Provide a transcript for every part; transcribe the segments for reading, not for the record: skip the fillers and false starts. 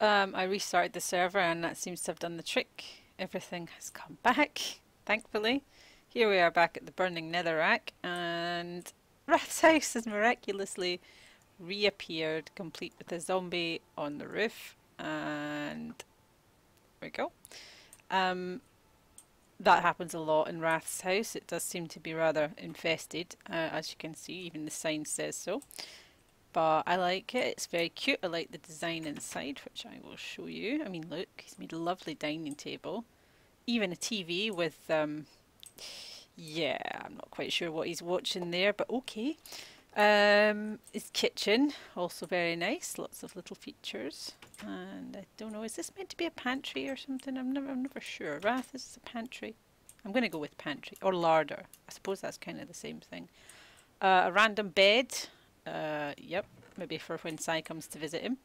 I restarted the server and that seems to have done the trick. Everything has come back, thankfully. Here we are back at the burning netherrack and Wrath's house has miraculously reappeared, complete with a zombie on the roof. And there we go. Um, that happens a lot in Wrath's house. It does seem to be rather infested, as you can see, even the sign says so. But I like it, it's very cute. I like the design inside, which I will show you. I mean, look, he's made a lovely dining table. Even a TV with, yeah, I'm not quite sure what he's watching there, but okay. His kitchen, also very nice, lots of little features. And I don't know, is this meant to be a pantry or something? I'm never sure. Wrath, is this a pantry? I'm going to go with pantry, or larder. I suppose that's kind of the same thing. A random bed. Yep, maybe for when Sai comes to visit him.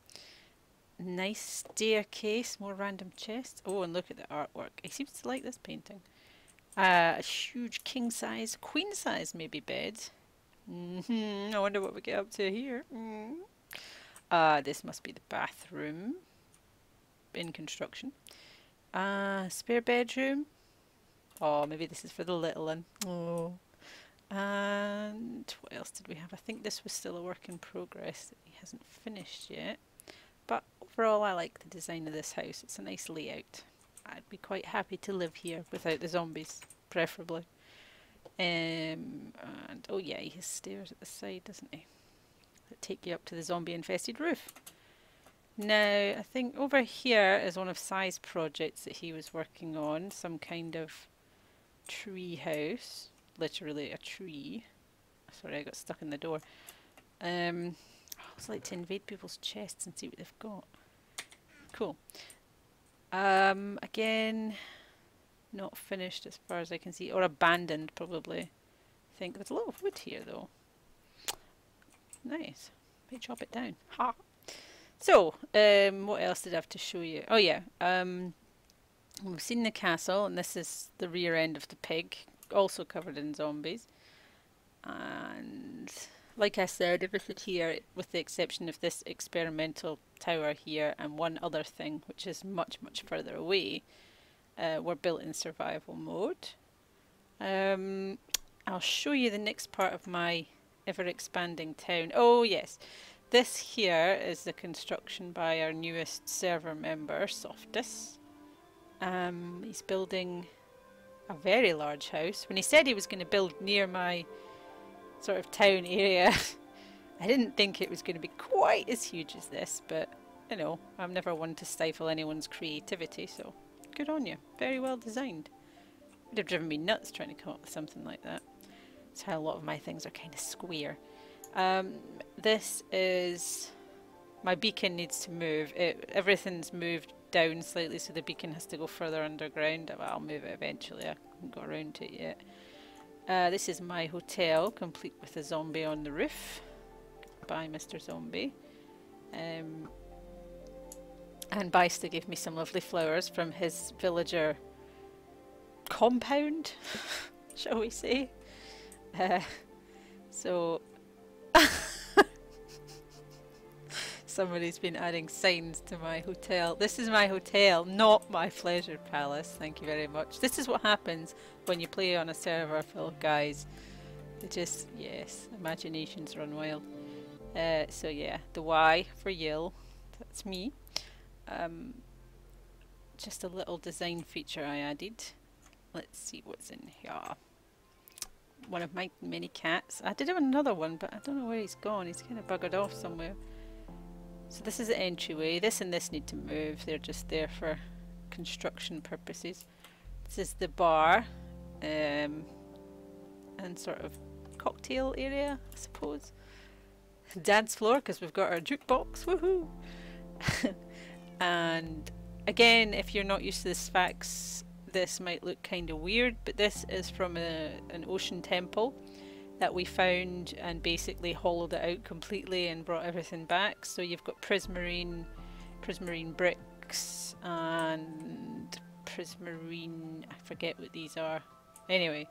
Nice staircase, more random chests. Oh, and look at the artwork. He seems to like this painting. A huge king size, queen size maybe bed. I wonder what we get up to here. This must be the bathroom in construction. Spare bedroom. Oh, maybe this is for the little one. Oh. And what else did we have? I think this was still a work in progress that he hasn't finished yet. But overall I like the design of this house. It's a nice layout. I'd be quite happy to live here without the zombies, preferably. And oh yeah, he has stairs at the side, doesn't he? That take you up to the zombie infested roof. Now, I think over here is one of Sai's projects that he was working on, some kind of tree house. Literally a tree. Sorry, I got stuck in the door. I always like to invade people's chests and see what they've got. Cool. Again, not finished as far as I can see, or abandoned probably. I think there's a lot of wood here though. Nice. May chop it down. Ha! So, what else did I have to show you? Oh yeah, we've seen the castle, and this is the rear end of the pig, also covered in zombies. And like I said, everything here, with the exception of this experimental tower here and one other thing, which is much, much further away, were built in survival mode. I'll show you the next part of my ever-expanding town. Oh yes, this here is the construction by our newest server member, Softus. He's building a very large house. When he said he was going to build near my sort of town area, I didn't think it was going to be quite as huge as this, but you know, I'm never one to stifle anyone's creativity, so good on you. Very well designed. Would have driven me nuts trying to come up with something like that. That's how a lot of my things are kind of square. This is... my beacon needs to move. Everything's moved down slightly, so the beacon has to go further underground. Well, I'll move it eventually. I haven't got around to it yet. This is my hotel, complete with a zombie on the roof. Goodbye, Mr. Zombie. And Bysta gave me some lovely flowers from his villager compound, shall we say. So somebody's been adding signs to my hotel. This is my hotel, not my pleasure palace. Thank you very much. This is what happens when you play on a server full of guys. They just, yes, imaginations run wild. So yeah, the Y for Yill, that's me. Just a little design feature I added. Let's see what's in here. One of my many cats. I did have another one, but I don't know where he's gone. He's kind of buggered off somewhere. So this is the entryway. This and this need to move. They're just there for construction purposes. This is the bar and sort of cocktail area, I suppose. Dance floor, because we've got our jukebox. Woohoo! And again, if you're not used to the Sphax, this might look kind of weird, but this is from an ocean temple that we found and basically hollowed it out completely and brought everything back. So you've got prismarine bricks and prismarine, I forget what these are. Anyway,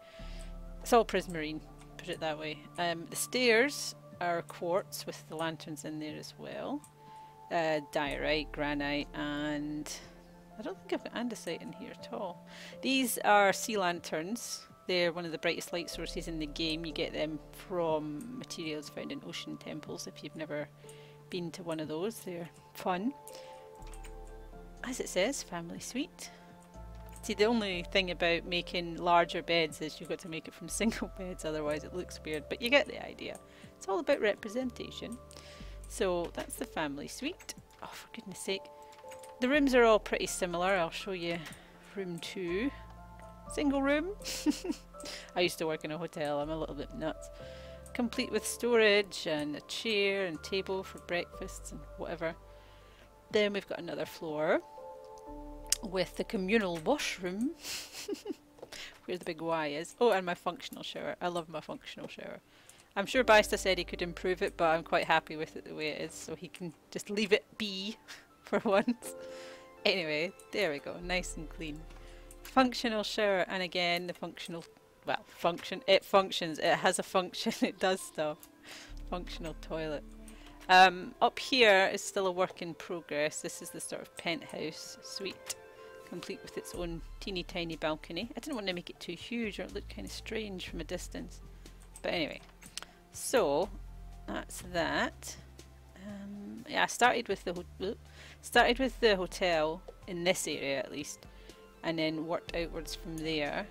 it's all prismarine, put it that way. The stairs are quartz with the lanterns in there as well. diorite, granite, and I don't think I've got andesite in here at all. These are sea lanterns. They're one of the brightest light sources in the game. You get them from materials found in ocean temples. If you've never been to one of those, they're fun. As it says, family suite. See, the only thing about making larger beds is you've got to make it from single beds, otherwise it looks weird, but you get the idea. It's all about representation. So that's the family suite. Oh, for goodness sake. The rooms are all pretty similar. I'll show you room 2. Single room. I used to work in a hotel, I'm a little bit nuts. Complete with storage and a chair and table for breakfasts and whatever. Then we've got another floor with the communal washroom where the big Y is. Oh, and my functional shower. I love my functional shower. I'm sure Baista said he could improve it, but I'm quite happy with it the way it is, so he can just leave it be for once. Anyway, there we go, nice and clean. Functional shower, and again the functional, well, it functions, it has a function, it does stuff. Functional toilet. Up here is still a work in progress. This is the sort of penthouse suite, complete with its own teeny tiny balcony. I didn't want to make it too huge or it looked kind of strange from a distance. But anyway, so that's that. Yeah, I started with the hotel in this area at least, and then worked outwards from there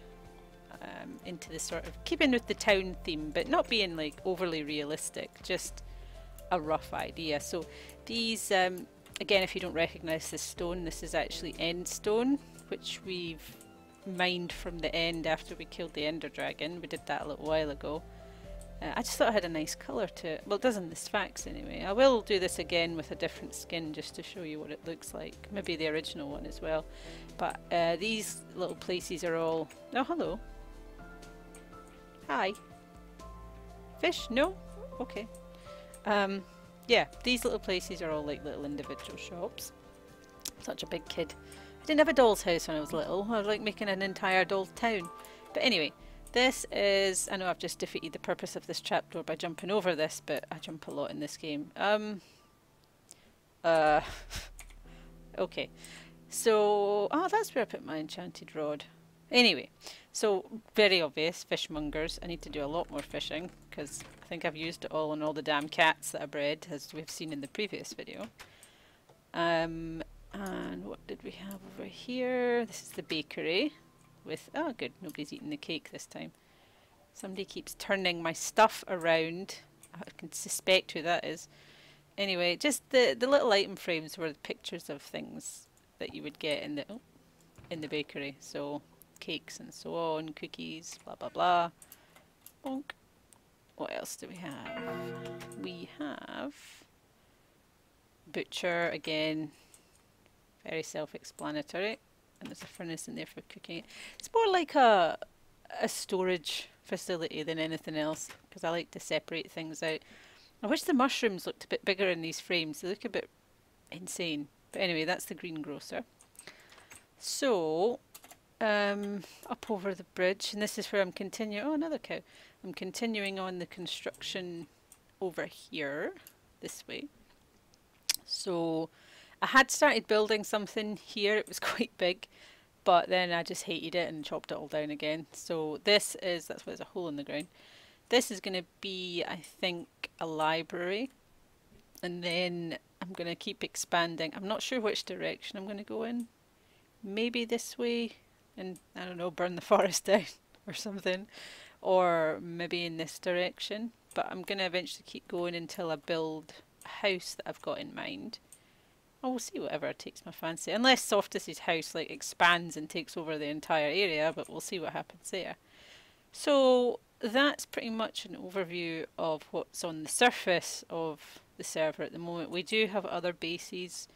into the sort of keeping with the town theme, but not being like overly realistic, just a rough idea. So these, again, if you don't recognise this stone, this is actually end stone, which we've mined from the end after we killed the Ender Dragon. We did that a little while ago. I just thought it had a nice colour to it. Well, it does in the Sphax anyway. I will do this again with a different skin just to show you what it looks like. Maybe the original one as well. But these little places are all... Oh, hello. Hi. Fish? No? Okay. Yeah, these little places are all like little individual shops. Such a big kid. I didn't have a doll's house when I was little. I was like making an entire doll's town. But anyway, this is... I know I've just defeated the purpose of this trapdoor by jumping over this, but I jump a lot in this game. Okay. So... Oh, that's where I put my enchanted rod. Anyway, so very obvious, fishmongers. I need to do a lot more fishing because I think I've used it all on all the damn cats that I bred, as we've seen in the previous video. And what did we have over here? This is the bakery with... Oh good, nobody's eating the cake this time. Somebody keeps turning my stuff around. I can suspect who that is. Anyway, just the little item frames were pictures of things that you would get in the bakery. So cakes and so on, cookies, blah blah blah. Bonk. What else do we have? We have butcher again, very self-explanatory, and there's a furnace in there for cooking it. It's more like a storage facility than anything else because I like to separate things out. I wish the mushrooms looked a bit bigger in these frames. They look a bit insane. But anyway, that's the greengrocer. So up over the bridge, and this is where I'm continuing. Oh, another cow. I'm continuing on the construction over here, this way. So I had started building something here. It was quite big, but then I just hated it and chopped it all down again. So this is, that's why there's a hole in the ground. This is going to be, I think, a library. And then I'm going to keep expanding. I'm not sure which direction I'm going to go in. Maybe this way and, I don't know, burn the forest down or something. Or maybe in this direction. But I'm going to eventually keep going until I build a house that I've got in mind. I will see whatever takes my fancy. Unless Softus's house like expands and takes over the entire area, but we'll see what happens there. So that's pretty much an overview of what's on the surface of the server at the moment. We do have other bases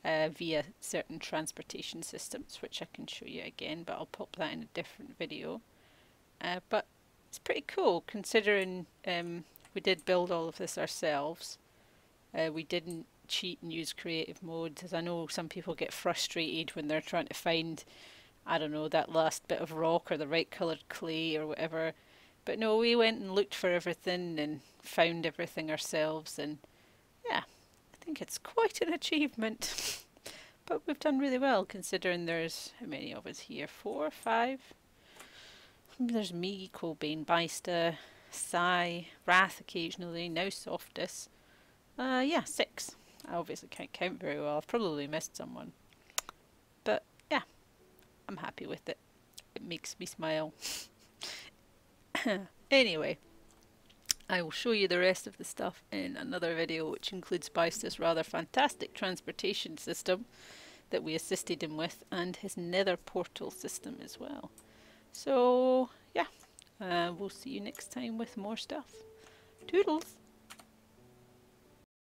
via certain transportation systems, which I can show you again, but I'll pop that in a different video. But it's pretty cool considering we did build all of this ourselves. We didn't cheat and use creative mode, as I know some people get frustrated when they're trying to find, I don't know, that last bit of rock or the right coloured clay or whatever. But no, we went and looked for everything and found everything ourselves, and yeah, I I think it's quite an achievement. But we've done really well considering there's, how many of us here? 4 or 5? There's me, Cobain, Bysta, Sai, Wrath occasionally, now Softus. Yeah, 6. I obviously can't count very well. I've probably missed someone. But yeah, I'm happy with it. It makes me smile. Anyway, I will show you the rest of the stuff in another video, which includes Bysta's rather fantastic transportation system that we assisted him with, and his nether portal system as well. So yeah, we'll see you next time with more stuff. Toodles!